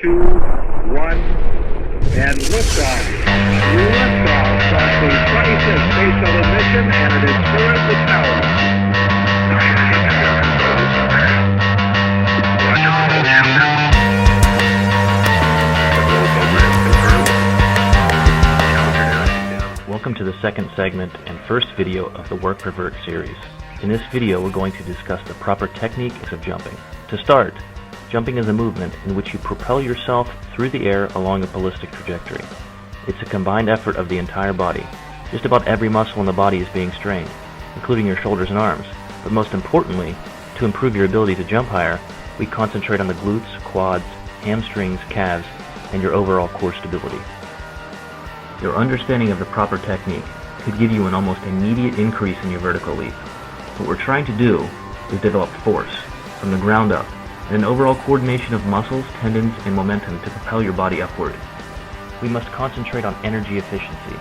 2, 1, and liftoff. Liftoff from the 26th Space Shuttle mission, and it is currently powered. Welcome to the second segment and first video of the Work Pervert series. In this video, we're going to discuss the proper techniques of jumping. To start, jumping is a movement in which you propel yourself through the air along a ballistic trajectory. It's a combined effort of the entire body. Just about every muscle in the body is being strained, including your shoulders and arms. But most importantly, to improve your ability to jump higher, we concentrate on the glutes, quads, hamstrings, calves, and your overall core stability. Your understanding of the proper technique could give you an almost immediate increase in your vertical leap. What we're trying to do is develop force from the ground up and an overall coordination of muscles, tendons, and momentum to propel your body upward. We must concentrate on energy efficiency,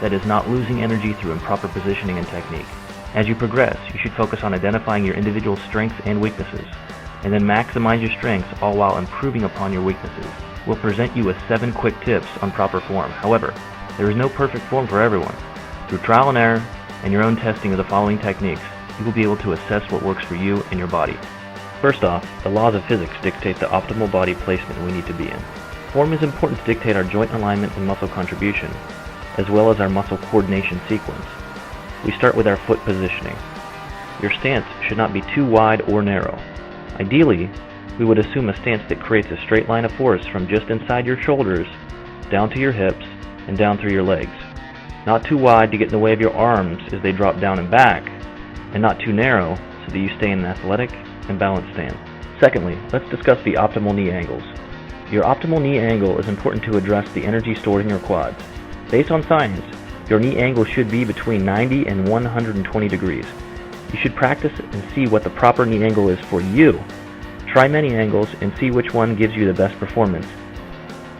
that is, not losing energy through improper positioning and technique. As you progress, you should focus on identifying your individual strengths and weaknesses, and then maximize your strengths all while improving upon your weaknesses. We'll present you with 7 quick tips on proper form. However, there is no perfect form for everyone. Through trial and error and your own testing of the following techniques, you will be able to assess what works for you and your body. First off, the laws of physics dictate the optimal body placement we need to be in. Form is important to dictate our joint alignment and muscle contribution, as well as our muscle coordination sequence. We start with our foot positioning. Your stance should not be too wide or narrow. Ideally, we would assume a stance that creates a straight line of force from just inside your shoulders, down to your hips, and down through your legs. Not too wide to get in the way of your arms as they drop down and back, and not too narrow so that you stay in an athletic and balanced stance. Secondly, let's discuss the optimal knee angles. Your optimal knee angle is important to address the energy stored in your quads. Based on science, your knee angle should be between 90 and 120 degrees. You should practice and see what the proper knee angle is for you. Try many angles and see which one gives you the best performance,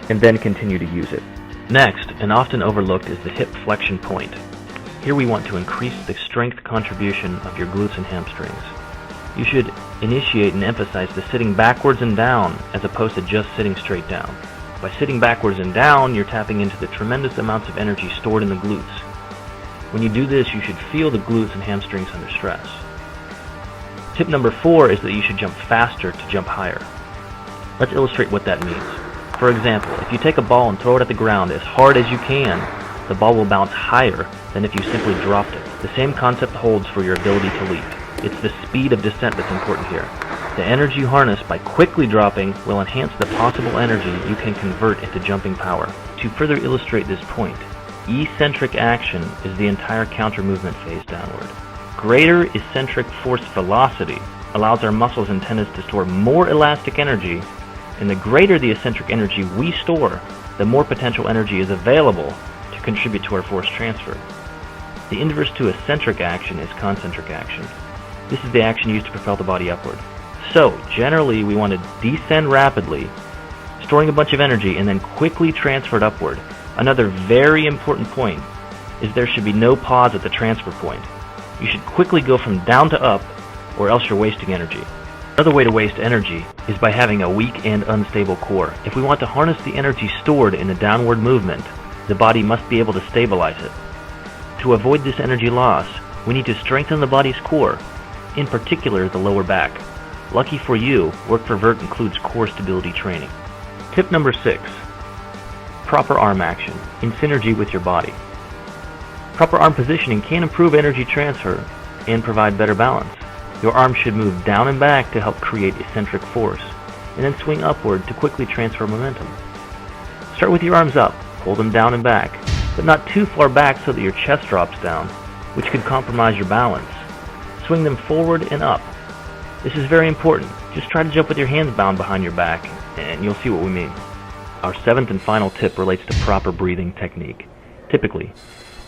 and then continue to use it. Next, and often overlooked, is the hip flexion point. Here we want to increase the strength contribution of your glutes and hamstrings. You should initiate and emphasize the sitting backwards and down as opposed to just sitting straight down. By sitting backwards and down, you're tapping into the tremendous amounts of energy stored in the glutes. When you do this, you should feel the glutes and hamstrings under stress. Tip number 4 is that you should jump faster to jump higher. Let's illustrate what that means. For example, if you take a ball and throw it at the ground as hard as you can, the ball will bounce higher than if you simply dropped it. The same concept holds for your ability to leap. It's the speed of descent that's important here. The energy you harness by quickly dropping will enhance the possible energy you can convert into jumping power. To further illustrate this point, eccentric action is the entire counter movement phase downward. Greater eccentric force velocity allows our muscles and tendons to store more elastic energy, and the greater the eccentric energy we store, the more potential energy is available to contribute to our force transfer. The inverse to eccentric action is concentric action. This is the action used to propel the body upward. So, generally, we want to descend rapidly, storing a bunch of energy, and then quickly transfer it upward. Another very important point is there should be no pause at the transfer point. You should quickly go from down to up, or else you're wasting energy. Another way to waste energy is by having a weak and unstable core. If we want to harness the energy stored in a downward movement, the body must be able to stabilize it. To avoid this energy loss, we need to strengthen the body's core, in particular the lower back. Lucky for you, Work Pervert includes core stability training. Tip number 6. Proper arm action, in synergy with your body. Proper arm positioning can improve energy transfer and provide better balance. Your arms should move down and back to help create eccentric force, and then swing upward to quickly transfer momentum. Start with your arms up, hold them down and back, but not too far back so that your chest drops down, which could compromise your balance. Swing them forward and up. This is very important. Just try to jump with your hands bound behind your back, and you'll see what we mean. Our 7th and final tip relates to proper breathing technique. Typically,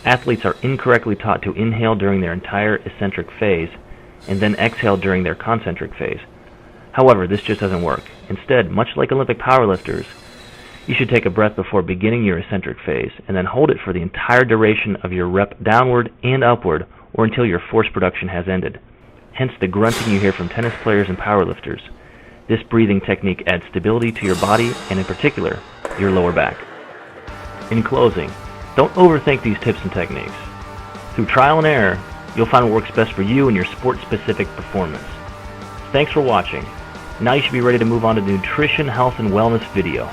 athletes are incorrectly taught to inhale during their entire eccentric phase, and then exhale during their concentric phase. However, this just doesn't work. Instead, much like Olympic powerlifters, you should take a breath before beginning your eccentric phase, and then hold it for the entire duration of your rep downward and upward, or until your force production has ended. Hence the grunting you hear from tennis players and powerlifters. This breathing technique adds stability to your body and in particular, your lower back. In closing, don't overthink these tips and techniques. Through trial and error, you'll find what works best for you and your sport-specific performance. Thanks for watching. Now you should be ready to move on to the nutrition, health, and wellness video.